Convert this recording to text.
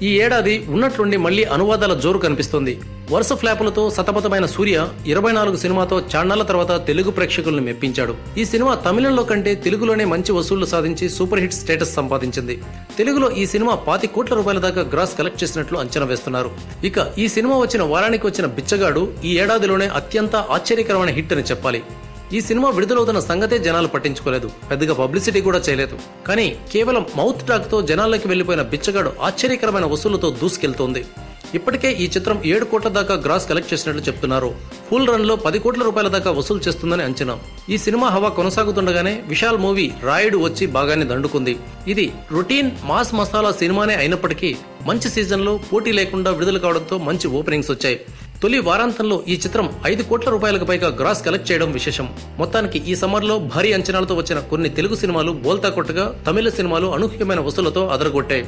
ఈ ఏడాది ఉన్నట్లుండి మళ్లీ అనువాదాల జోరు కనిపిస్తోంది. వరుస ఫ్లాపులతో సతమతమైన సూర్య 24 సినిమాతో చాన్నాళ్ల తర్వాత తెలుగు ప్రేక్షకులను మెప్పించాడు. ఈ సినిమా తమిళంలో కంటే తెలుగులోనే మంచి వసూళ్లు సాధించి సూపర్ హిట్ స్టేటస్ సంపాదించింది. తెలుగులో ఈ సినిమా 25 కోట్ల రూపాయల దాకా గ్రాస్ కలెక్ట్ చేసినట్లు అంచనా వేస్తున్నారు. ఇక ఈ సినిమా వచ్చిన వారానికి వచ్చిన బిచ్చగాడు ఈ ఏడాదిలోనే అత్యంత ఆశ్చర్యకరమైన హిట్ అని చెప్పాలి. ఈ సినిమా విడుదలవుతున్న సంగతే జనాలు పట్టించుకోలేదు, పెద్దగా పబ్లిసిటీ కూడా చేయలేదు. కానీ కేవలం మౌత్ టాక్ తో జనాల్లోకి వెళ్లిపోయిన బిచ్చగాడు ఆశ్చర్యకరమైన వసూళ్లతో దూసుకెళ్తోంది. ఇప్పటికే ఈ చిత్రం 7 కోట్ల దాకా గ్రాస్ కలెక్ట్ చేసినట్లు చెప్తున్నారు. ఫుల్ రన్ లో 10 కోట్ల రూపాయల దాకా వసూలు చేస్తుందని అంచనా. ఈ సినిమా హవా కొనసాగుతుండగానే విశాల్ మూవీ రాయుడు వచ్చి బాగానే దండుకుంది. ఇది రొటీన్ మాస్ మసాలా సినిమానే అయినప్పటికీ మంచి సీజన్ లో పోటీ లేకుండా విడుదల కావడంతో మంచి ఓపెనింగ్స్ వచ్చాయి. తొలి వారాంతంలో ఈ చిత్రం 5 కోట్ల రూపాయలకు పైగా గ్రాస్ కలెక్ట్ చేయడం విశేషం. మొత్తానికి ఈ సమ్మర్ లో భారీ అంచనాలతో వచ్చిన కొన్ని తెలుగు సినిమాలు బోల్తా కొట్టగా తమిళ సినిమాలు అనూహ్యమైన వసూళ్లతో అదరగొట్టాయి.